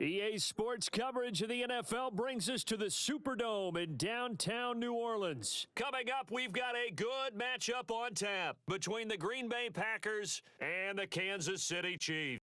EA Sports coverage of the NFL brings us to the Superdome in downtown New Orleans. Coming up, we've got a good matchup on tap between the Green Bay Packers and the Kansas City Chiefs.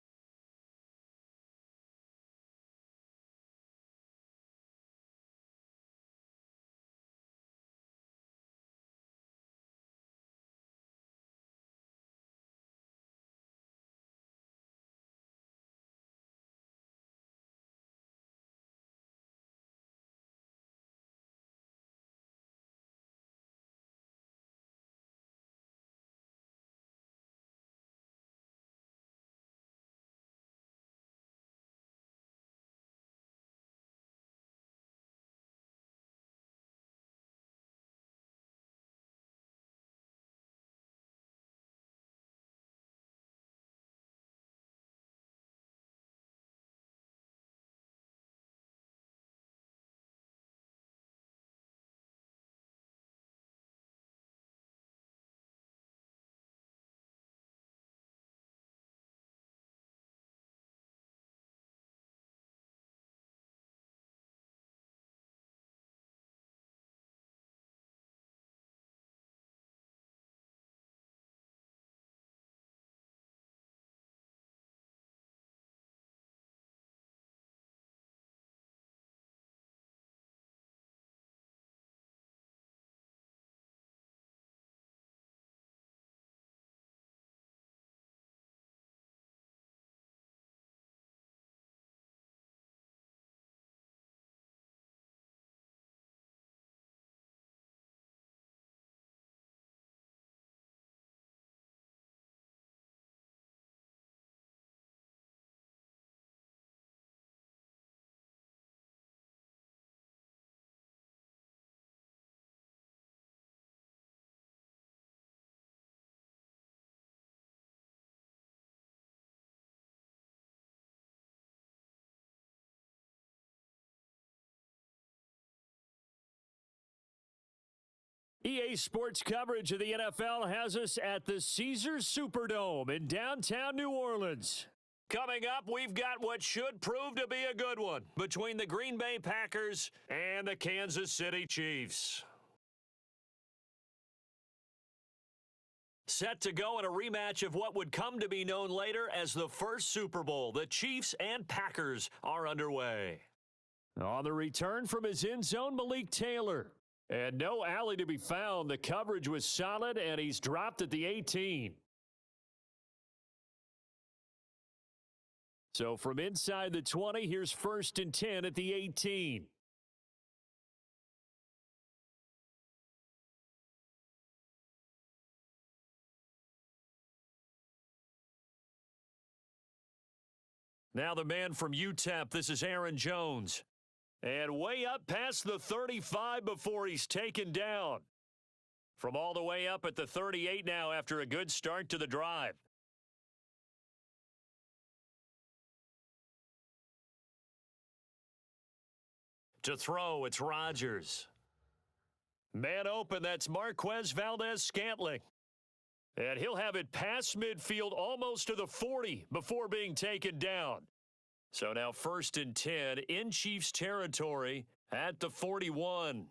EA Sports coverage of the NFL has us at the Caesars Superdome in downtown New Orleans. Coming up, we've got what should prove to be a good one between the Green Bay Packers and the Kansas City Chiefs. Set to go in a rematch of what would come to be known later as the first Super Bowl. The Chiefs and Packers are underway. On the return from his end zone, Malik Taylor. And no alley to be found. The coverage was solid, and he's dropped at the 18. So from inside the 20, here's 1st and 10 at the 18. Now the man from UTEP, this is Aaron Jones. And way up past the 35 before he's taken down. From all the way up at the 38 now after a good start to the drive. To throw, it's Rodgers. Man open, that's Marquez Valdez-Scantling. And he'll have it past midfield almost to the 40 before being taken down. So now 1st and 10 in Chiefs territory at the 41.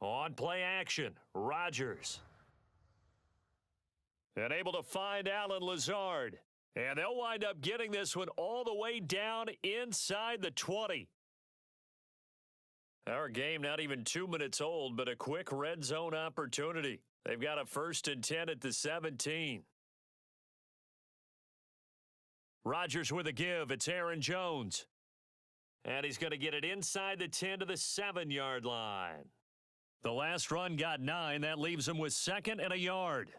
On play action, Rodgers. And able to find Allen Lazard. And they'll wind up getting this one all the way down inside the 20. Our game not even 2 minutes old, but a quick red zone opportunity. They've got a 1st and 10 at the 17. Rodgers with a give. It's Aaron Jones. And he's going to get it inside the 10 to the 7-yard line. The last run got 9. That leaves him with 2nd and a yard.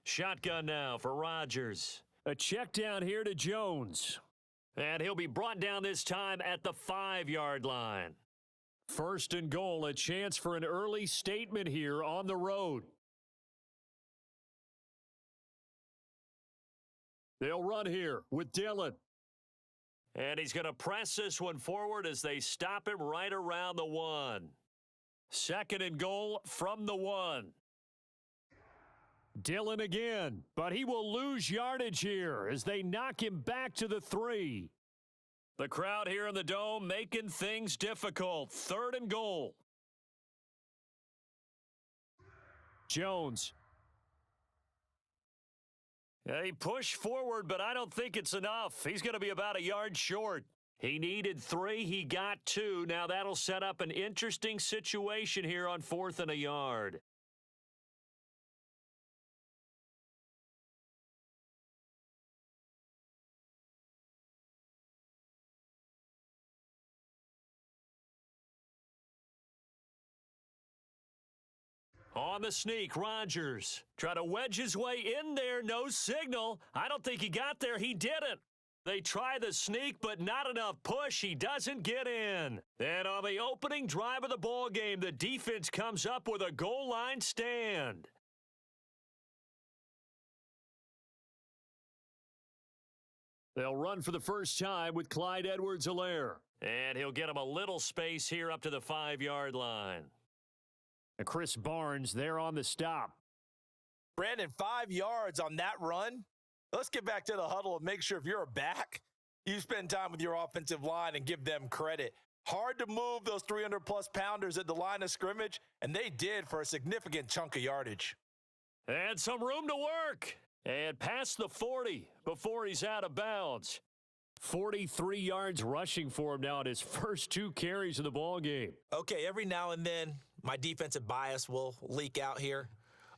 Shotgun now for Rodgers. A check down here to Jones. And he'll be brought down this time at the 5-yard line. 1st and goal, a chance for an early statement here on the road. They'll run here with Dillon. And he's going to press this one forward as they stop him right around the 1. Second and goal from the 1. Dillon again, but he will lose yardage here as they knock him back to the 3. The crowd here in the Dome making things difficult. Third and goal. Jones. He pushed forward, but I don't think it's enough. He's going to be about a yard short. He needed 3. He got 2. Now that'll set up an interesting situation here on 4th and a yard. On the sneak, Rodgers. Try to wedge his way in there. No signal. I don't think he got there. He didn't. They try the sneak, but not enough push. He doesn't get in. And on the opening drive of the ball game, the defense comes up with a goal line stand. They'll run for the first time with Clyde Edwards-Helaire. And he'll get him a little space here up to the 5-yard line. And Chris Barnes there on the stop. Brandon, 5 yards on that run. Let's get back to the huddle and make sure if you're a back, you spend time with your offensive line and give them credit. Hard to move those 300-plus pounders at the line of scrimmage, and they did for a significant chunk of yardage. And some room to work. And past the 40 before he's out of bounds. 43 yards rushing for him now at his first 2 carries of the ball game. Okay, every now and then, my defensive bias will leak out here.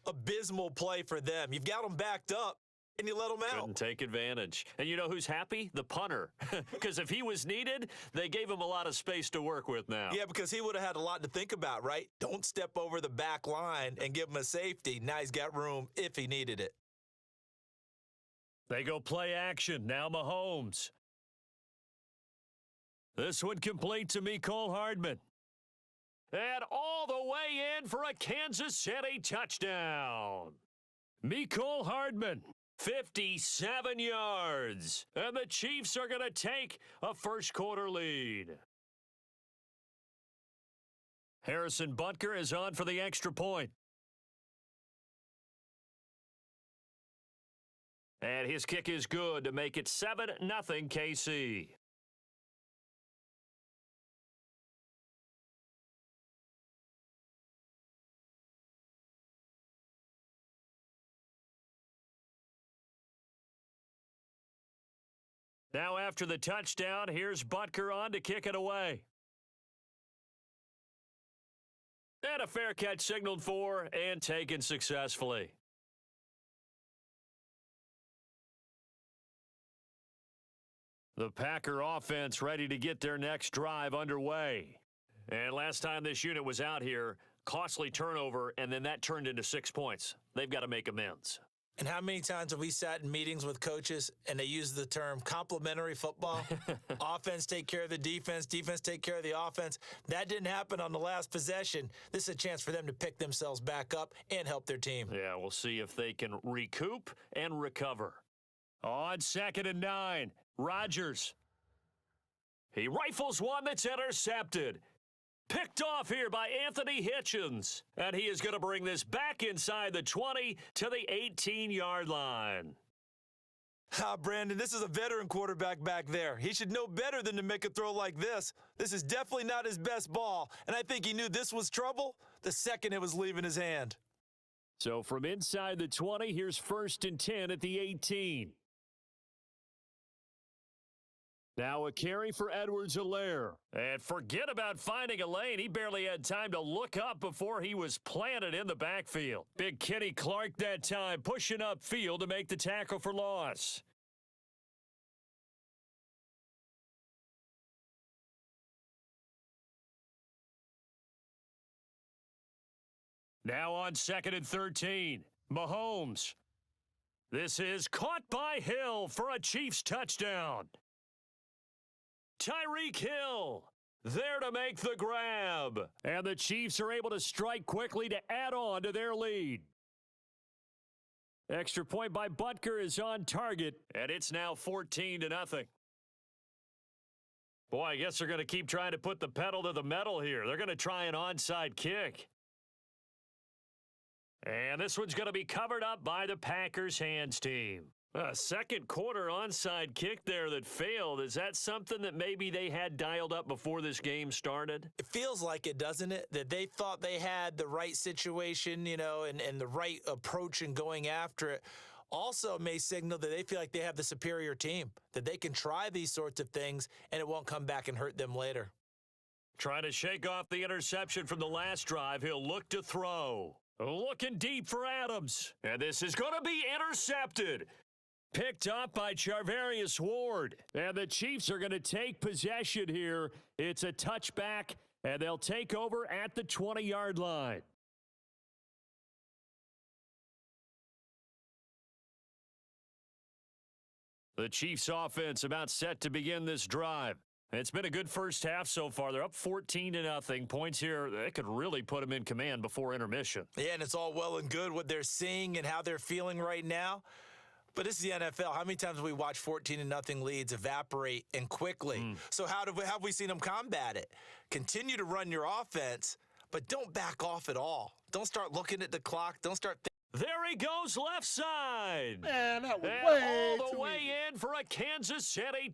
Abysmal play for them. You've got them backed up, and you let them out. Couldn't take advantage. And you know who's happy? The punter. Because if he was needed, they gave him a lot of space to work with now. Yeah, because he would have had a lot to think about, right? Don't step over the back line and give him a safety. Now he's got room if he needed it. They go play action. Now Mahomes. This one complete to Mecole Hardman. And all the way in for a Kansas City touchdown. Mecole Hardman, 57 yards. And the Chiefs are going to take a first-quarter lead. Harrison Butker is on for the extra point. And his kick is good to make it 7-0 KC. Now after the touchdown, here's Butker on to kick it away. And a fair catch signaled for and taken successfully. The Packer offense ready to get their next drive underway. And last time this unit was out here, costly turnover, and then that turned into 6 points. They've got to make amends. And how many times have we sat in meetings with coaches and they use the term complementary football? Offense take care of the defense, defense take care of the offense. That didn't happen on the last possession. This is a chance for them to pick themselves back up and help their team. Yeah, we'll see if they can recoup and recover. On 2nd and 9, Rodgers. He rifles one that's intercepted. Picked off here by Anthony Hitchens. And he is going to bring this back inside the 20 to the 18-yard line. Brandon, this is a veteran quarterback back there. He should know better than to make a throw like this. This is definitely not his best ball. And I think he knew this was trouble the second it was leaving his hand. So from inside the 20, here's 1st and 10 at the 18. Now a carry for Edwards-Helaire. And forget about finding a lane. He barely had time to look up before he was planted in the backfield. Big Kenny Clark that time pushing upfield to make the tackle for loss. Now on 2nd and 13, Mahomes. This is caught by Hill for a Chiefs touchdown. Tyreek Hill there to make the grab. And the Chiefs are able to strike quickly to add on to their lead. Extra point by Butker is on target, and it's now 14-0. Boy, I guess they're going to keep trying to put the pedal to the metal here. They're going to try an onside kick. And this one's going to be covered up by the Packers hands team. A second quarter onside kick there that failed. Is that something that maybe they had dialed up before this game started? It feels like it, doesn't it? That they thought they had the right situation, and the right approach in going after it. Also may signal that they feel like they have the superior team, that they can try these sorts of things and it won't come back and hurt them later. Trying to shake off the interception from the last drive. He'll look to throw. Looking deep for Adams. And this is going to be intercepted. Picked up by Charvarius Ward. And the Chiefs are going to take possession here. It's a touchback, and they'll take over at the 20-yard line. The Chiefs offense about set to begin this drive. It's been a good first half so far. They're up 14-0. Points here, they could really put them in command before intermission. Yeah, and it's all well and good what they're seeing and how they're feeling right now. But this is the NFL. How many times have we watched 14-0 leads evaporate and quickly? So how have we seen them combat it? Continue to run your offense, but don't back off at all. Don't start looking at the clock. Don't start there he goes left side. Man, that was and way all the too way easy. in for a Kansas City